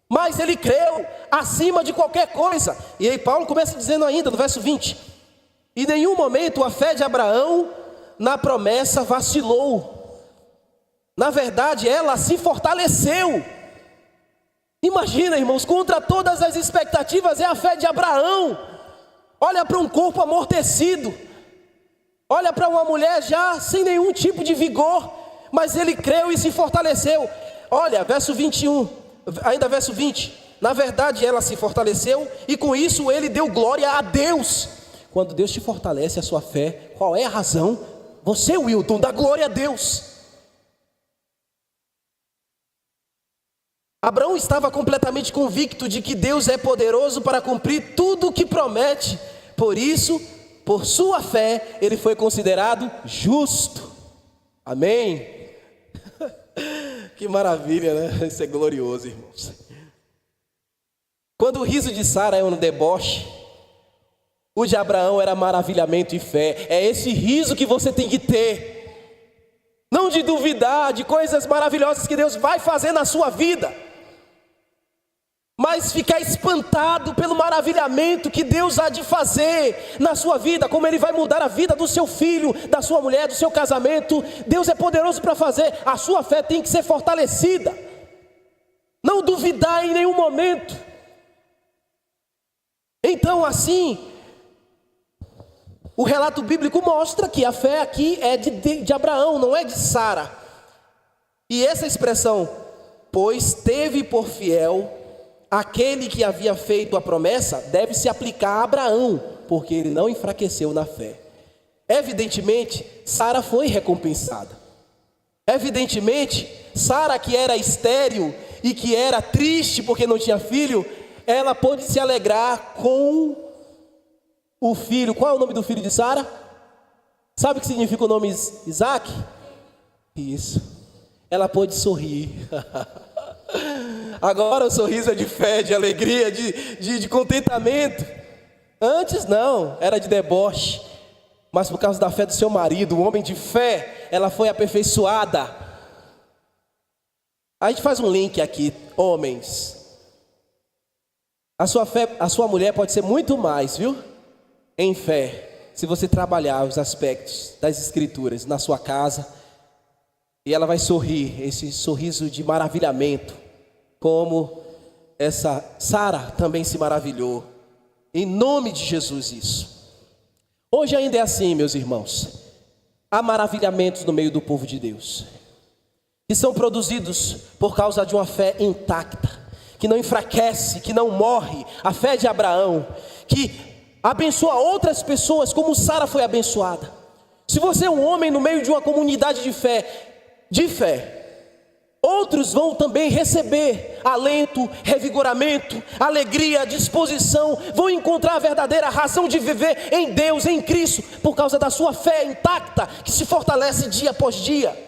Mas ele creu acima de qualquer coisa. E aí Paulo começa dizendo ainda no verso 20: Em nenhum momento a fé de Abraão na promessa vacilou. Na verdade, ela se fortaleceu. Imagina, irmãos, contra todas as expectativas é a fé de Abraão. Olha para um corpo amortecido, olha para uma mulher já sem nenhum tipo de vigor, mas ele creu e se fortaleceu. Olha, verso 21, ainda verso 20. Na verdade, ela se fortaleceu e com isso ele deu glória a Deus. Quando Deus te fortalece a sua fé, qual é a razão? Você, Wilton, dá glória a Deus. Abraão estava completamente convicto de que Deus é poderoso para cumprir tudo o que promete. Por isso, por sua fé, ele foi considerado justo. Amém? Que maravilha, né? Isso é glorioso, irmãos. Quando o riso de Sara é um deboche, o de Abraão era maravilhamento e fé. É esse riso que você tem que ter. Não de duvidar de coisas maravilhosas que Deus vai fazer na sua vida, mas ficar espantado pelo maravilhamento que Deus há de fazer na sua vida, como Ele vai mudar a vida do seu filho, da sua mulher, do seu casamento. Deus é poderoso para fazer. A sua fé tem que ser fortalecida, não duvidar em nenhum momento. Então, assim, o relato bíblico mostra que a fé aqui é de Abraão, não é de Sara. E essa expressão, pois teve por fiel aquele que havia feito a promessa, deve se aplicar a Abraão, porque ele não enfraqueceu na fé. Evidentemente, Sara foi recompensada. Evidentemente, Sara, que era estéril e que era triste porque não tinha filho, ela pôde se alegrar com o filho. Qual é o nome do filho de Sara? Sabe o que significa o nome Isaac? Isso. Ela pôde sorrir. Agora o sorriso é de fé, de alegria, de contentamento. Antes não, era de deboche. Mas por causa da fé do seu marido, um homem de fé, ela foi aperfeiçoada. A gente faz um link aqui, homens. A sua fé, a sua mulher pode ser muito mais, viu? Em fé, se você trabalhar os aspectos das escrituras na sua casa, e ela vai sorrir, esse sorriso de maravilhamento, como essa Sara também se maravilhou. Em nome de Jesus isso. Hoje ainda é assim, meus irmãos. Há maravilhamentos no meio do povo de Deus, que são produzidos por causa de uma fé intacta, que não enfraquece, que não morre. A fé de Abraão, que abençoa outras pessoas como Sara foi abençoada. Se você é um homem no meio de uma comunidade de fé, outros vão também receber alento, revigoramento, alegria, disposição, vão encontrar a verdadeira razão de viver em Deus, em Cristo, por causa da sua fé intacta, que se fortalece dia após dia.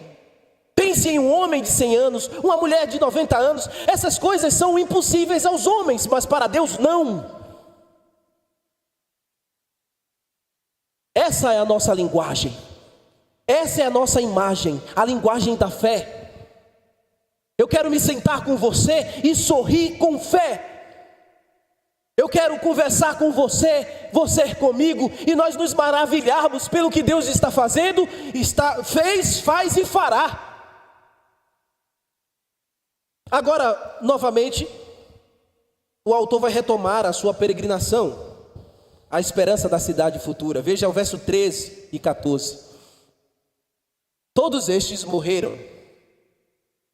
Pense em um homem de 100 anos, uma mulher de 90 anos. Essas coisas são impossíveis aos homens, mas para Deus não. Essa é a nossa linguagem. Essa é a nossa imagem, a linguagem da fé. Eu quero me sentar com você e sorrir com fé. Eu quero conversar com você, você comigo, e nós nos maravilharmos pelo que Deus está fazendo, fez, faz e fará. Agora, novamente, o autor vai retomar a sua peregrinação, a esperança da cidade futura. Veja o verso 13 e 14. Todos estes morreram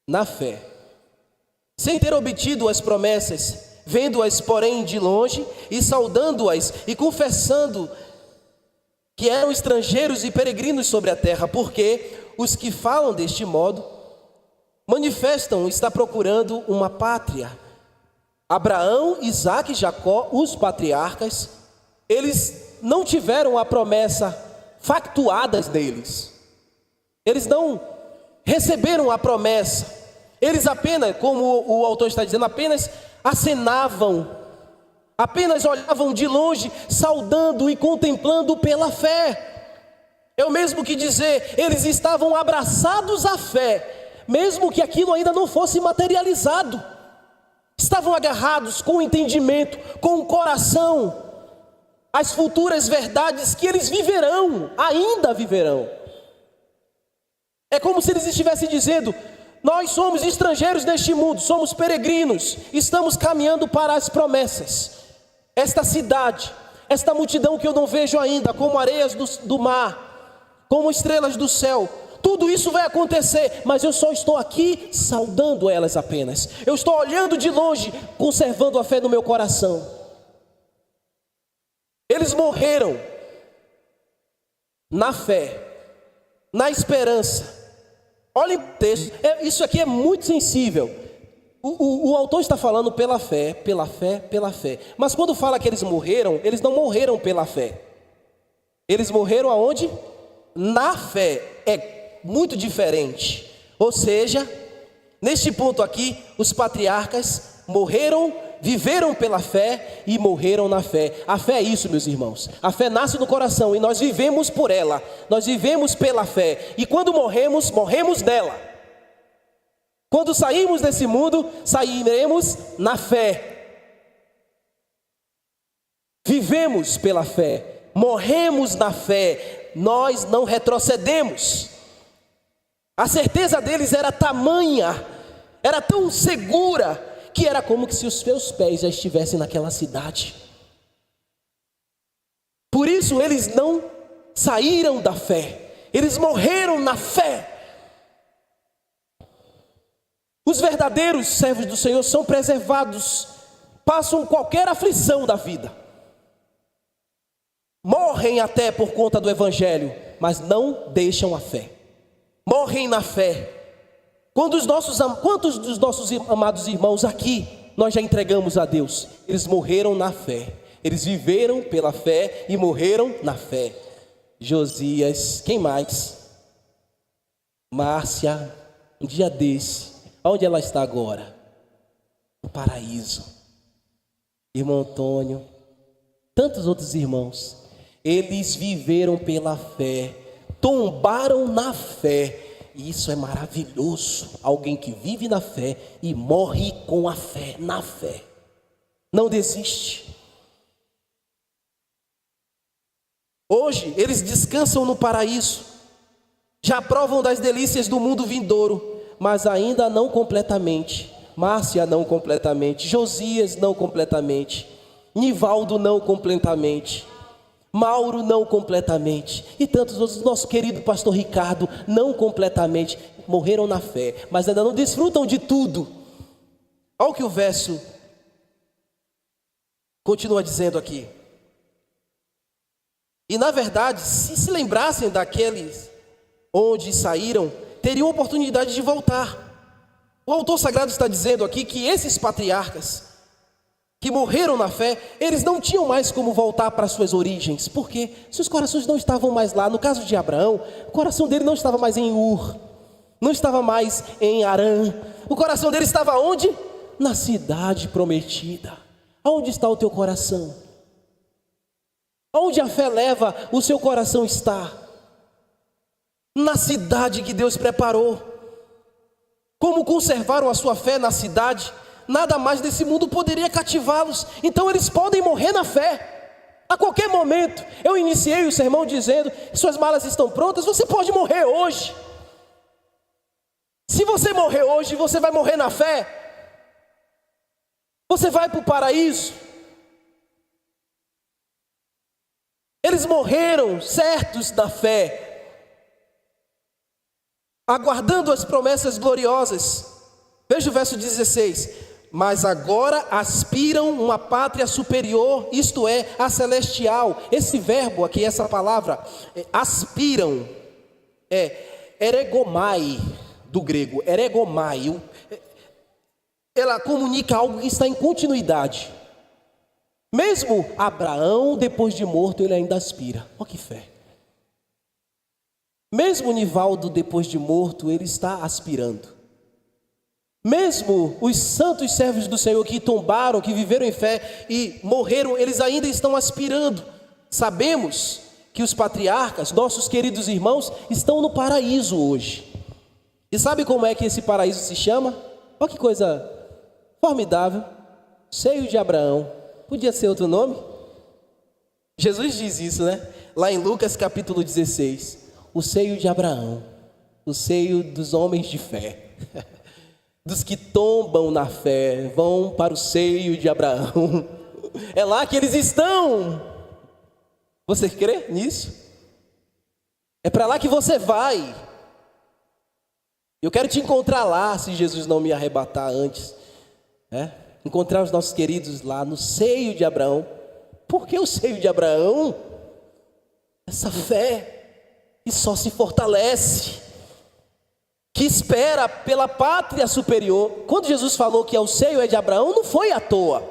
na fé, sem ter obtido as promessas, vendo-as, porém, de longe, e saudando-as, e confessando que eram estrangeiros e peregrinos sobre a terra, porque os que falam deste modo manifestam estar procurando uma pátria. Abraão, Isaque e Jacó, os patriarcas, eles não tiveram a promessa factuadas deles. Eles não receberam a promessa. Eles apenas, como o autor está dizendo, apenas acenavam, apenas olhavam de longe, saudando e contemplando pela fé. É o mesmo que dizer, eles estavam abraçados à fé, mesmo que aquilo ainda não fosse materializado. Estavam agarrados com o entendimento, com o coração, as futuras verdades que eles viverão, ainda viverão. É como se eles estivessem dizendo: nós somos estrangeiros neste mundo, somos peregrinos, estamos caminhando para as promessas. Esta cidade, esta multidão que eu não vejo ainda, como areias do mar, como estrelas do céu, tudo isso vai acontecer, mas eu só estou aqui saudando elas apenas. Eu estou olhando de longe, conservando a fé no meu coração. Eles morreram na fé, na esperança. Olha o texto, isso aqui é muito sensível. O autor está falando pela fé, pela fé, pela fé. Mas quando fala que eles morreram, eles não morreram pela fé. Eles morreram aonde? Na fé. É muito diferente. Ou seja, neste ponto aqui, os patriarcas morreram, viveram pela fé e morreram na fé. A fé é isso, meus irmãos. A fé nasce no coração e nós vivemos por ela. Nós vivemos pela fé. E quando morremos, morremos nela. Quando saímos desse mundo, sairemos na fé. Vivemos pela fé. Morremos na fé. Nós não retrocedemos. A certeza deles era tamanha, era tão segura, que era como se os seus pés já estivessem naquela cidade. Por isso eles não saíram da fé, eles morreram na fé. Os verdadeiros servos do Senhor são preservados, passam qualquer aflição da vida, morrem até por conta do Evangelho, mas não deixam a fé, morrem na fé. Quantos dos nossos amados irmãos aqui nós já entregamos a Deus? Eles morreram na fé, eles viveram pela fé e morreram na fé. Josias, quem mais? Márcia, um dia desse, onde ela está agora? No paraíso. Irmão Antônio, tantos outros irmãos, eles viveram pela fé, tombaram na fé. E isso é maravilhoso, alguém que vive na fé e morre com a fé, na fé, não desiste. Hoje eles descansam no paraíso, já provam das delícias do mundo vindouro, mas ainda não completamente. Márcia não completamente, Josias não completamente, Nivaldo não completamente, Mauro não completamente, e tantos outros, nosso querido pastor Ricardo não completamente, morreram na fé, mas ainda não desfrutam de tudo. Olha o que o verso continua dizendo aqui. E na verdade, se lembrassem daqueles onde saíram, teriam oportunidade de voltar. O autor sagrado está dizendo aqui que esses patriarcas que morreram na fé, eles não tinham mais como voltar para suas origens. Por quê? Seus corações não estavam mais lá. No caso de Abraão, o coração dele não estava mais em Ur, não estava mais em Harã. O coração dele estava onde? Na cidade prometida. Aonde está o teu coração? Aonde a fé leva, o seu coração está? Na cidade que Deus preparou. Como conservaram a sua fé na cidade? Nada mais desse mundo poderia cativá-los. Então eles podem morrer na fé a qualquer momento. Eu iniciei o sermão dizendo: suas malas estão prontas, você pode morrer hoje. Se você morrer hoje, você vai morrer na fé. Você vai para o paraíso. Eles morreram certos da fé, aguardando as promessas gloriosas. Veja o verso 16. Mas agora aspiram uma pátria superior, isto é, a celestial. Esse verbo aqui, essa palavra, aspiram, eregomai, do grego, eregomai. Ela comunica algo que está em continuidade. Mesmo Abraão, depois de morto, ele ainda aspira. Olha que fé. Mesmo Nivaldo, depois de morto, ele está aspirando. Mesmo os santos servos do Senhor que tombaram, que viveram em fé e morreram, eles ainda estão aspirando. Sabemos que os patriarcas, nossos queridos irmãos, estão no paraíso hoje. E sabe como é que esse paraíso se chama? Olha que coisa formidável. Seio de Abraão. Podia ser outro nome? Jesus diz isso, né? Lá em Lucas capítulo 16. O seio de Abraão, o seio dos homens de fé, dos que tombam na fé, vão para o seio de Abraão. É lá que eles estão. Você crê nisso? É para lá que você vai. Eu quero te encontrar lá, se Jesus não me arrebatar antes. Encontrar os nossos queridos lá no seio de Abraão. Por que o seio de Abraão? Essa fé que só se fortalece, que espera pela pátria superior. Quando Jesus falou que o seio é de Abraão, não foi à toa.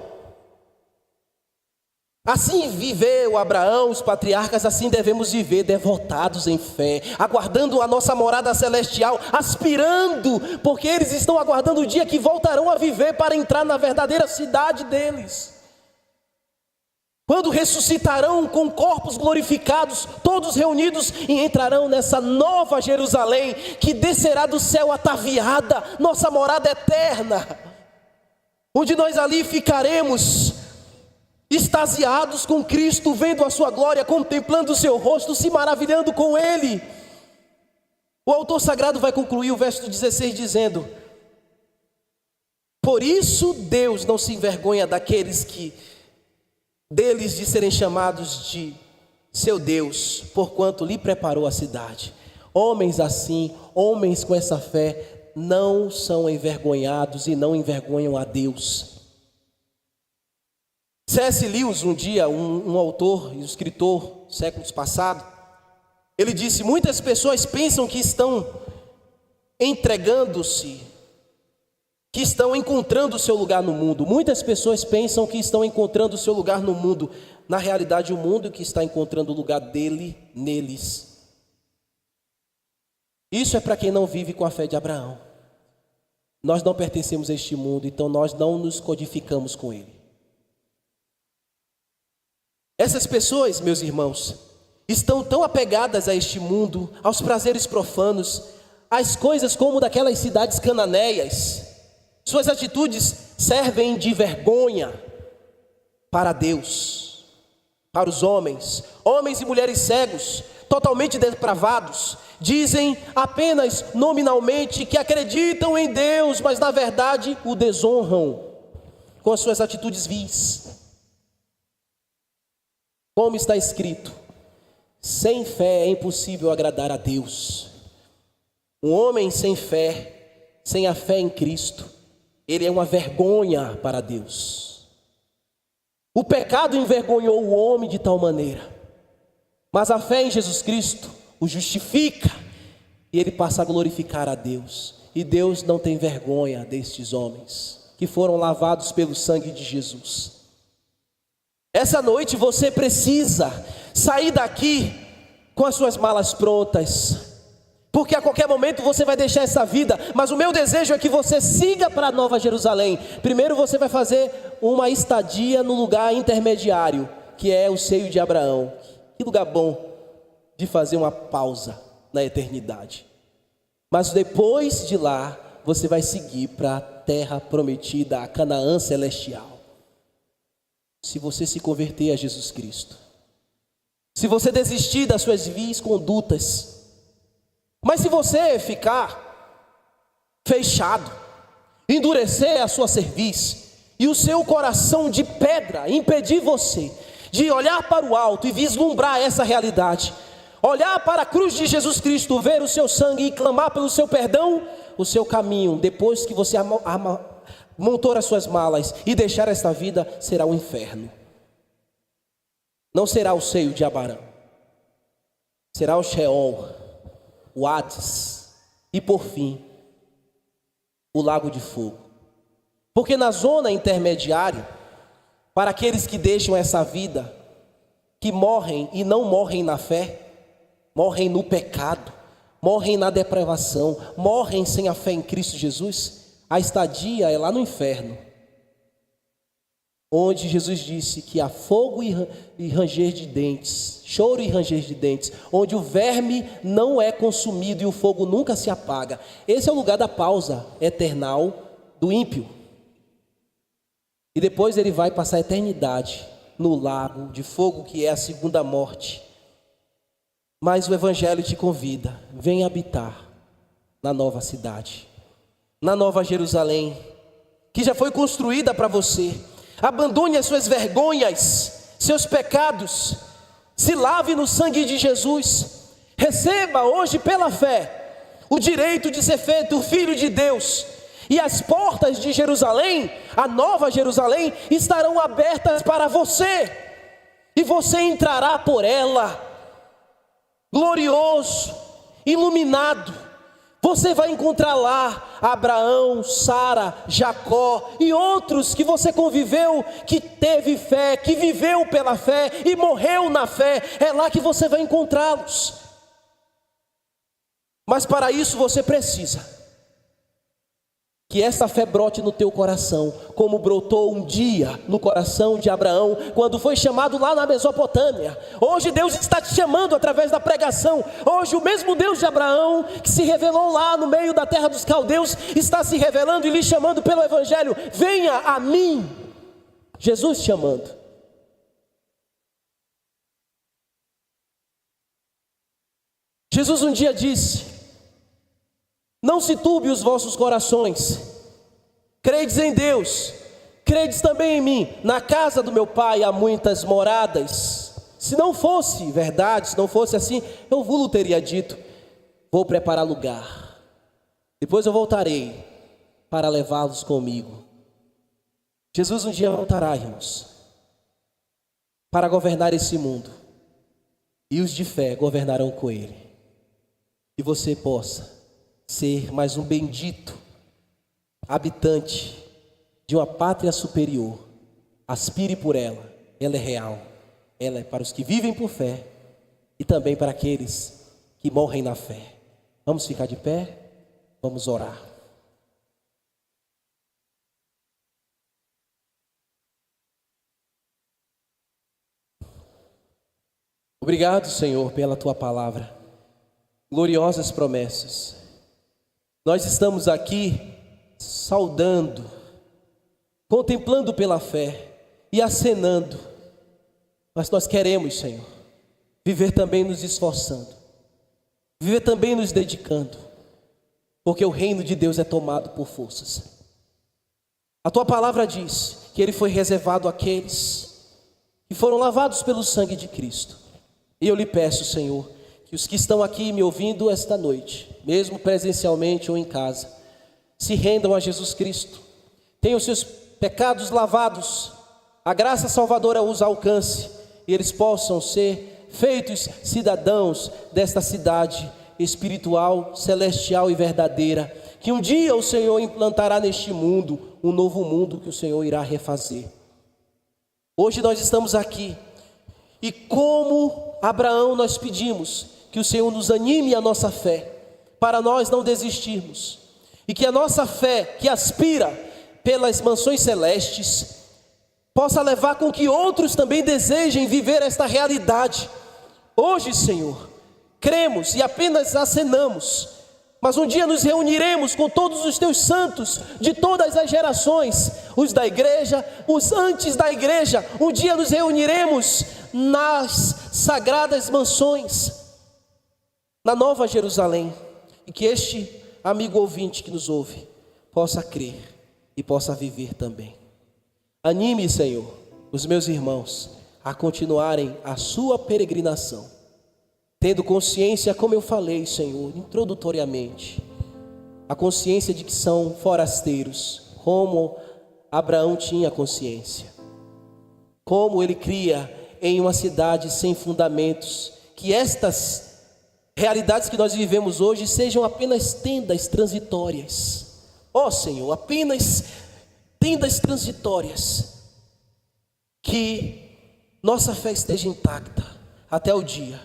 Assim viveu Abraão, os patriarcas, assim devemos viver, devotados em fé, aguardando a nossa morada celestial, aspirando, porque eles estão aguardando o dia que voltarão a viver para entrar na verdadeira cidade deles. Quando ressuscitarão com corpos glorificados, todos reunidos, e entrarão nessa nova Jerusalém, que descerá do céu ataviada, nossa morada eterna, onde nós ali ficaremos extasiados com Cristo, vendo a sua glória, contemplando o seu rosto, se maravilhando com Ele. O autor sagrado vai concluir o verso 16 dizendo: por isso Deus não se envergonha deles de serem chamados de seu Deus, porquanto lhe preparou a cidade. Homens assim, homens com essa fé, não são envergonhados e não envergonham a Deus. C.S. Lewis, um dia, um autor e um escritor, séculos passados, ele disse: muitas pessoas pensam que estão entregando-se, que estão encontrando o seu lugar no mundo. Muitas pessoas pensam que estão encontrando o seu lugar no mundo. Na realidade, o mundo que está encontrando o lugar dele neles. Isso é para quem não vive com a fé de Abraão. Nós não pertencemos a este mundo, então nós não nos codificamos com ele. Essas pessoas, meus irmãos, estão tão apegadas a este mundo, aos prazeres profanos, às coisas como daquelas cidades cananeias. Suas atitudes servem de vergonha para Deus, para os homens e mulheres cegos, totalmente depravados. Dizem apenas nominalmente que acreditam em Deus, mas na verdade o desonram com as suas atitudes vis. Como está escrito: sem fé é impossível agradar a Deus. Um homem sem fé, sem a fé em Cristo, ele é uma vergonha para Deus. O pecado envergonhou o homem de tal maneira, mas a fé em Jesus Cristo o justifica e ele passa a glorificar a Deus. E Deus não tem vergonha destes homens que foram lavados pelo sangue de Jesus. Essa noite você precisa sair daqui com as suas malas prontas, porque a qualquer momento você vai deixar essa vida. Mas o meu desejo é que você siga para a Nova Jerusalém. Primeiro você vai fazer uma estadia no lugar intermediário, que é o seio de Abraão. Que lugar bom de fazer uma pausa na eternidade. Mas depois de lá, você vai seguir para a terra prometida, a Canaã celestial. Se você se converter a Jesus Cristo, se você desistir das suas vis condutas, mas se você ficar fechado, endurecer a sua cerviz e o seu coração de pedra impedir você de olhar para o alto e vislumbrar essa realidade, olhar para a cruz de Jesus Cristo, ver o seu sangue e clamar pelo seu perdão, o seu caminho, depois que você montou as suas malas e deixar esta vida, será o inferno. Não será o seio de Abraão, será o Sheol, o Hades e por fim o lago de fogo. Porque na zona intermediária, para aqueles que deixam essa vida, que morrem e não morrem na fé, morrem no pecado, morrem na depravação, morrem sem a fé em Cristo Jesus, a estadia é lá no inferno, onde Jesus disse que há fogo e ranger de dentes, choro e ranger de dentes, onde o verme não é consumido e o fogo nunca se apaga. Esse é o lugar da pausa eternal do ímpio. E depois ele vai passar a eternidade no lago de fogo que é a segunda morte. Mas o Evangelho te convida, vem habitar na nova cidade, na nova Jerusalém, que já foi construída para você. Abandone as suas vergonhas, seus pecados, se lave no sangue de Jesus. Receba hoje pela fé o direito de ser feito filho de Deus. E as portas de Jerusalém, a nova Jerusalém, estarão abertas para você. E você entrará por ela, glorioso, iluminado. Você vai encontrar lá Abraão, Sara, Jacó e outros que você conviveu, que teve fé, que viveu pela fé e morreu na fé. É lá que você vai encontrá-los. Mas para isso você precisa que esta fé brote no teu coração, como brotou um dia no coração de Abraão, quando foi chamado lá na Mesopotâmia. Hoje Deus está te chamando através da pregação. Hoje o mesmo Deus de Abraão, que se revelou lá no meio da terra dos caldeus, está se revelando e lhe chamando pelo Evangelho: venha a mim. Jesus chamando. Jesus um dia disse: não se turbe os vossos corações, credes em Deus, credes também em mim. Na casa do meu pai há muitas moradas. Se não fosse verdade, se não fosse assim, eu vos teria dito: vou preparar lugar, depois eu voltarei para levá-los comigo. Jesus um dia voltará, irmãos, para governar esse mundo, e os de fé governarão com ele. E você possa ser mais um bendito habitante de uma pátria superior. Aspire por ela, ela é real, ela é para os que vivem por fé e também para aqueles que morrem na fé. Vamos ficar de pé, vamos orar. Obrigado, Senhor, pela tua palavra, gloriosas promessas. Nós estamos aqui saudando, contemplando pela fé e acenando, mas nós queremos, Senhor, viver também nos esforçando, viver também nos dedicando, porque o reino de Deus é tomado por forças. A tua palavra diz que ele foi reservado àqueles que foram lavados pelo sangue de Cristo. E eu lhe peço, Senhor, que os que estão aqui me ouvindo esta noite, mesmo presencialmente ou em casa, se rendam a Jesus Cristo, tenham seus pecados lavados, a graça salvadora os alcance, e eles possam ser feitos cidadãos desta cidade espiritual, celestial e verdadeira, que um dia o Senhor implantará neste mundo, um novo mundo que o Senhor irá refazer. Hoje nós estamos aqui, e como Abraão nós pedimos que o Senhor nos anime a nossa fé, para nós não desistirmos, e que a nossa fé, que aspira pelas mansões celestes, possa levar com que outros também desejem viver esta realidade. Hoje, Senhor, cremos e apenas acenamos, mas um dia nos reuniremos com todos os teus santos de todas as gerações, os da igreja, os antes da igreja. Um dia nos reuniremos nas sagradas mansões, na nova Jerusalém, e que este amigo ouvinte que nos ouve possa crer e possa viver também. Anime, Senhor, os meus irmãos a continuarem a sua peregrinação, tendo consciência, como eu falei, Senhor, introdutoriamente, a consciência de que são forasteiros, como Abraão tinha consciência, como ele cria em uma cidade sem fundamentos, que estas realidades que nós vivemos hoje sejam apenas tendas transitórias. Ó Senhor, apenas tendas transitórias, que nossa fé esteja intacta até o dia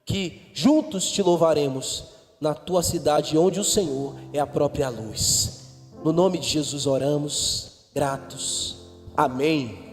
que juntos te louvaremos na tua cidade, onde o Senhor é a própria luz. No nome de Jesus oramos, gratos. Amém.